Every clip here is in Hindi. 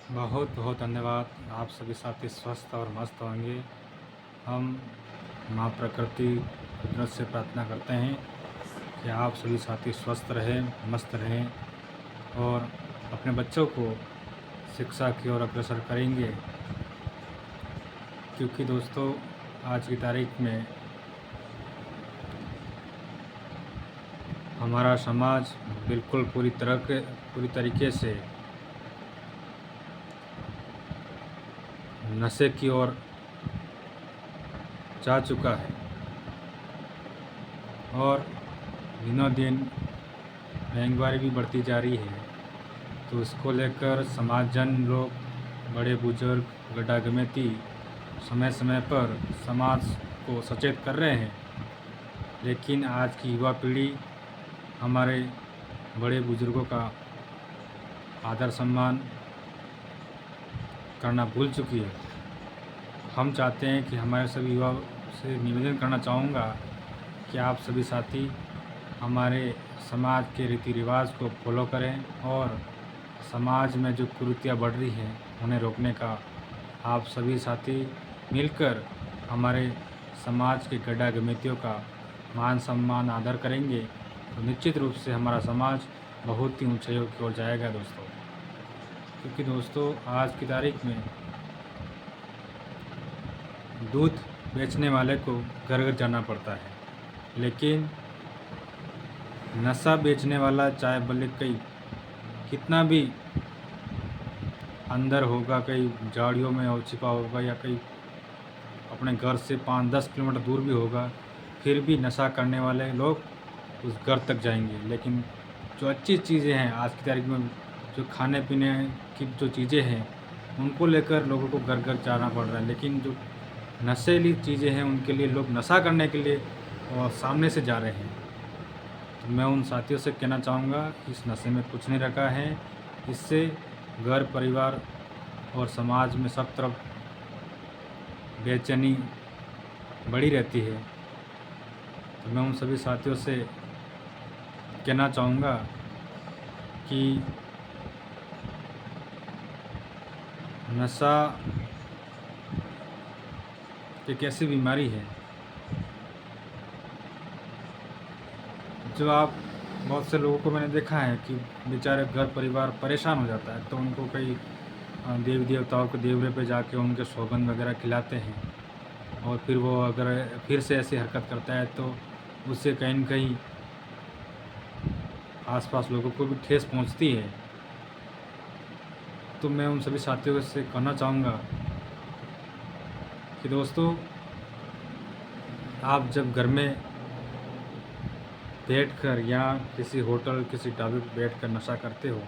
बहुत बहुत धन्यवाद। आप सभी साथी स्वस्थ और मस्त होंगे। हम माँ प्रकृति कुदरत से प्रार्थना करते हैं कि आप सभी साथी स्वस्थ रहें, मस्त रहें और अपने बच्चों को शिक्षा की ओर अग्रसर करेंगे, क्योंकि दोस्तों आज की तारीख में हमारा समाज बिल्कुल पूरी तरीके से नशे की ओर जा चुका है और दिनों दिन महंगाई भी बढ़ती जा रही है। तो इसको लेकर समाजजन लोग, बड़े बुजुर्ग, गड्ढा गमेती समय समय पर समाज को सचेत कर रहे हैं, लेकिन आज की युवा पीढ़ी हमारे बड़े बुजुर्गों का आदर सम्मान करना भूल चुकी है। हम चाहते हैं कि हमारे सभी युवा से निवेदन करना चाहूँगा कि आप सभी साथी हमारे समाज के रीति रिवाज को फॉलो करें और समाज में जो कुरीतियाँ बढ़ रही हैं उन्हें रोकने का आप सभी साथी मिलकर हमारे समाज के गड्ढा गमेतियों का मान सम्मान आदर करेंगे तो निश्चित रूप से हमारा समाज बहुत ही ऊंचाइयों की ओर जाएगा दोस्तों। क्योंकि दोस्तों आज की तारीख में दूध बेचने वाले को घर घर जाना पड़ता है, लेकिन नशा बेचने वाला चाहे भले कहीं कितना भी अंदर होगा, कहीं झाड़ियों में हो छिपा होगा या कहीं अपने घर से 5-10 किलोमीटर दूर भी होगा, फिर भी नशा करने वाले लोग उस घर तक जाएंगे। लेकिन जो अच्छी चीज़ें हैं आज की तारीख में, जो खाने पीने की जो चीज़ें हैं उनको लेकर लोगों को घर घर जाना पड़ रहा है, लेकिन जो नशीली चीज़ें हैं उनके लिए लोग नशा करने के लिए और सामने से जा रहे हैं। तो मैं उन साथियों से कहना चाहूँगा कि इस नशे में कुछ नहीं रखा है। इससे घर परिवार और समाज में सब तरफ बेचैनी बढ़ी रहती है। तो मैं उन सभी साथियों से कहना चाहूँगा कि नशा एक ऐसी बीमारी है जो आप बहुत से लोगों को मैंने देखा है कि बेचारे घर परिवार परेशान हो जाता है तो उनको कई देवी देवताओं के देवरे पे जाके उनके सौगंध वगैरह खिलाते हैं और फिर वो अगर फिर से ऐसी हरकत करता है तो उससे कहीं न कहीं आसपास लोगों को भी ठेस पहुंचती है। तो मैं उन सभी साथियों से कहना चाहूँगा कि दोस्तों आप जब घर में बैठकर या किसी होटल किसी ढाबे पर बैठकर नशा करते हो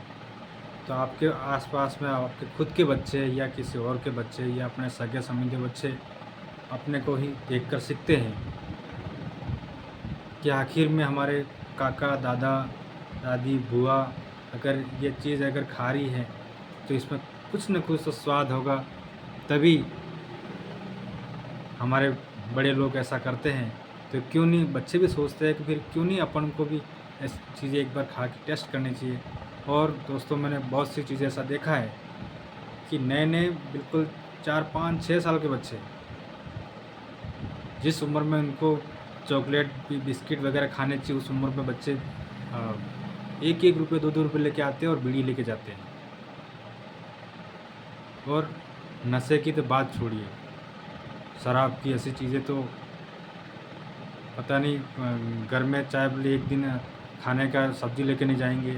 तो आपके आसपास में आपके खुद के बच्चे या किसी और के बच्चे या अपने सगे संबंधी बच्चे अपने को ही देखकर सीखते हैं कि आखिर में हमारे काका दादा दादी बुआ अगर ये चीज़ अगर खा रही है तो इसमें कुछ न कुछ तो स्वाद होगा, तभी हमारे बड़े लोग ऐसा करते हैं। तो क्यों नहीं बच्चे भी सोचते हैं कि फिर क्यों नहीं अपन को भी ऐसी चीज़ें एक बार खा के टेस्ट करनी चाहिए। और दोस्तों मैंने बहुत सी चीज़ें ऐसा देखा है कि नए नए बिल्कुल 4-5-6 साल के बच्चे जिस उम्र में उनको चॉकलेट बिस्किट वगैरह खाने चाहिए उस उम्र में बच्चे 1-1 रुपये 2-2 रुपये लेके आते हैं और बीड़ी लेके जाते हैं। और नशे की तो बात छोड़िए, शराब की ऐसी चीज़ें तो पता नहीं घर में चाय बोले एक दिन खाने का सब्ज़ी लेके नहीं जाएंगे,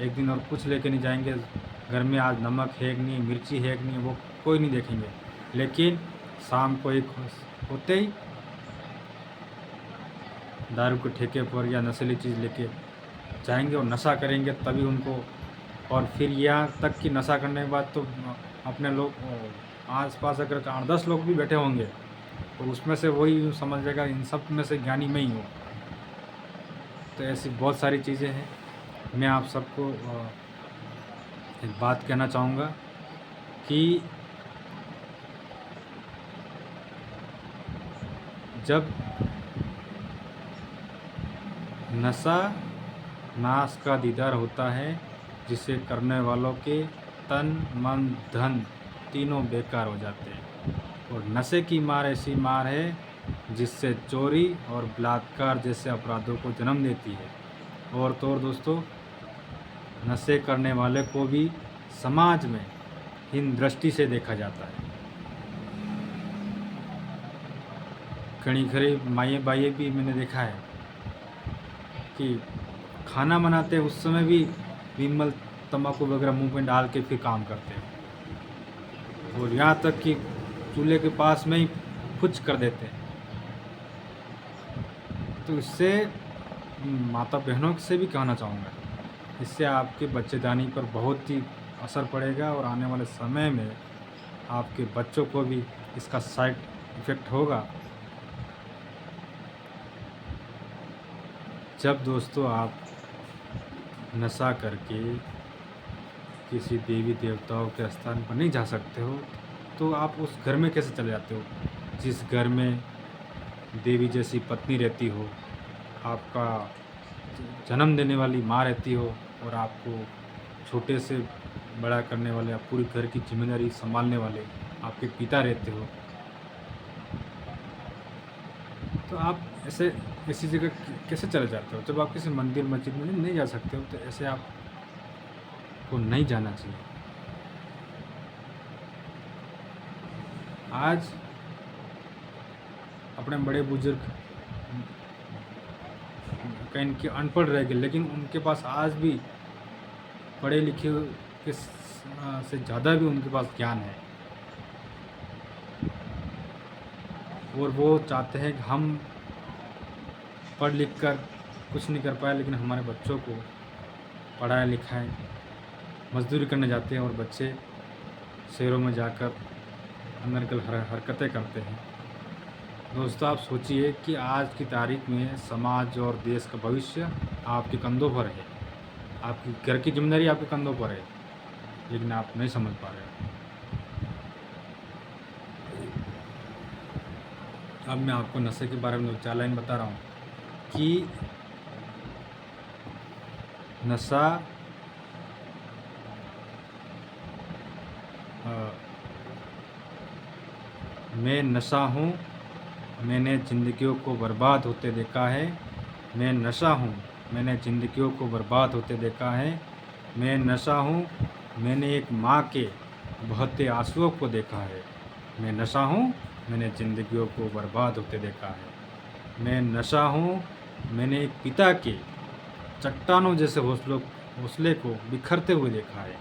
एक दिन और कुछ लेके नहीं जाएंगे, घर में आज नमक है कि नहीं, मिर्ची है कि नहीं, वो कोई नहीं देखेंगे। लेकिन शाम को एक होते ही दारू के ठेके पर या नशीली चीज़ लेके जाएंगे और नशा करेंगे तभी उनको। और फिर यहाँ तक कि नशा करने के बाद तो अपने लोग आस-पास अगर 8-10 लोग भी बैठे होंगे तो उसमें से वही समझ लेगा इन सब में से ज्ञानी मैं ही हूँ। तो ऐसी बहुत सारी चीज़ें हैं। मैं आप सबको एक बात कहना चाहूँगा कि जब नशा नाश का दीदार होता है जिसे करने वालों के तन मन धन तीनों बेकार हो जाते हैं। और नशे की मार ऐसी मार है जिससे चोरी और बलात्कार जैसे अपराधों को जन्म देती है। और तो और दोस्तों, नशे करने वाले को भी समाज में हीन दृष्टि से देखा जाता है। कई घरे माए बाइये भी मैंने देखा है कि खाना बनाते हैं उस समय भी विमल तंबाकू वगैरह मुंह में डाल के फिर काम करते हैं, और यहाँ तक कि चूल्हे के पास में ही कुछ कर देते हैं। तो इससे माता बहनों से भी कहना चाहूँगा, इससे आपके बच्चेदानी पर बहुत ही असर पड़ेगा, और आने वाले समय में आपके बच्चों को भी इसका साइड इफ़ेक्ट होगा। जब दोस्तों आप नशा करके किसी देवी देवताओं के स्थान पर नहीं जा सकते हो, तो आप उस घर में कैसे चले जाते हो जिस घर में देवी जैसी पत्नी रहती हो, आपका जन्म देने वाली माँ रहती हो, और आपको छोटे से बड़ा करने वाले, आप पूरी घर की जिम्मेदारी संभालने वाले आपके पिता रहते हो। तो आप ऐसी जगह कैसे चले जाते हो? जब आप किसी मंदिर मस्जिद में नहीं जा सकते हो, तो ऐसे आपको नहीं जाना चाहिए। आज अपने बड़े बुजुर्ग कहीं के अनपढ़ रह गए, लेकिन उनके पास आज भी पढ़े लिखे के से ज़्यादा भी उनके पास ज्ञान है, और वो चाहते हैं कि हम पढ़ लिख कर कुछ नहीं कर पाए, लेकिन हमारे बच्चों को पढ़ाएं लिखाएं। मजदूरी करने जाते हैं और बच्चे शहरों में जाकर अनर्गल हरकतें करते हैं। दोस्तों, आप सोचिए कि आज की तारीख में समाज और देश का भविष्य आपके कंधों पर है, आपकी घर की जिम्मेदारी आपके कंधों पर है, लेकिन आप नहीं समझ पा रहे हो। अब मैं आपको नशे के बारे में 4 लाइन बता रहा हूँ कि नशा मैं नशा हूँ, मैंने ज़िंदगियों को बर्बाद होते देखा है। मैं नशा हूँ, मैंने ज़िंदगियों को बर्बाद होते देखा है। मैं नशा हूँ, मैंने एक माँ के बहते आंसुओं को देखा है। मैं नशा हूँ, मैंने ज़िंदगियों को बर्बाद होते देखा है। मैं नशा हूँ, मैंने एक पिता के चट्टानों जैसे हौसले को बिखरते हुए देखा है।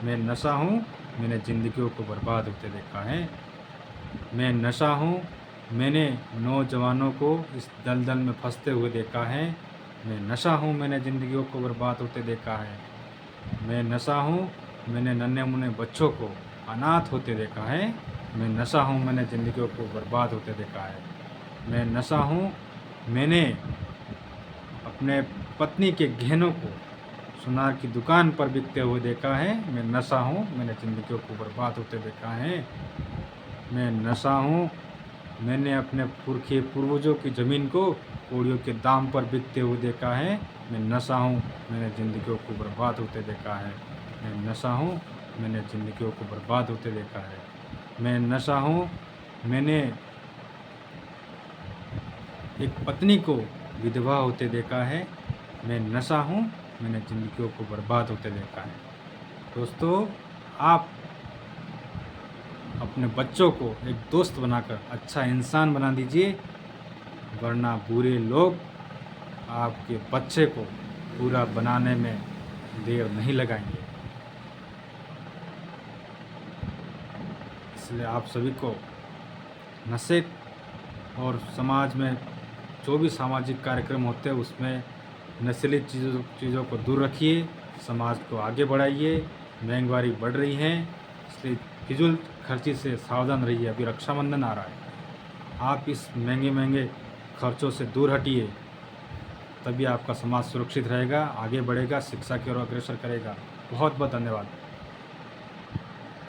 मैं नशा हूँ, मैंने ज़िंदगियों को बर्बाद होते देखा है। मैं नशा हूँ, मैंने नौजवानों को इस दलदल में फंसते हुए देखा है। मैं नशा हूँ, मैंने ज़िंदगियों को बर्बाद होते देखा है। मैं नशा हूँ, मैंने नन्हे मुन्ने बच्चों को अनाथ होते देखा है। मैं नशा हूँ, मैंने ज़िंदगियों को बर्बाद होते देखा है। मैं नशा हूँ, मैंने अपने पत्नी के गहनों को सुनार की दुकान पर बिकते हुए देखा है। मैं नशा हूँ, मैंने ज़िंदगियों को बर्बाद होते देखा है। मैं नशा हूँ, मैंने अपने पूर्वजों की ज़मीन को कौड़ियों के दाम पर बिकते हुए देखा है। मैं नशा हूँ, मैंने ज़िंदगियों को बर्बाद होते देखा है। मैं नशा हूँ, मैंने ज़िंदगियों को बर्बाद होते देखा है। मैं नशा हूँ, मैंने एक पत्नी को विधवा होते देखा है। मैं नशा हूँ, मैंने ज़िंदगियों को बर्बाद होते देखा है। दोस्तों, आप अपने बच्चों को एक दोस्त बनाकर अच्छा इंसान बना दीजिए, वरना बुरे लोग आपके बच्चे को पूरा बनाने में देर नहीं लगाएंगे। इसलिए आप सभी को नशे और समाज में जो भी सामाजिक कार्यक्रम होते हैं उसमें नशीली चीज़ों को दूर रखिए, समाज को आगे बढ़ाइए। महंगाई बढ़ रही है, इसलिए फिजूल खर्ची से सावधान रहिए। अभी रक्षाबंधन आ रहा है, आप इस महंगे खर्चों से दूर हटिए, तभी आपका समाज सुरक्षित रहेगा, आगे बढ़ेगा, शिक्षा की ओर अग्रसर करेगा। बहुत बहुत धन्यवाद।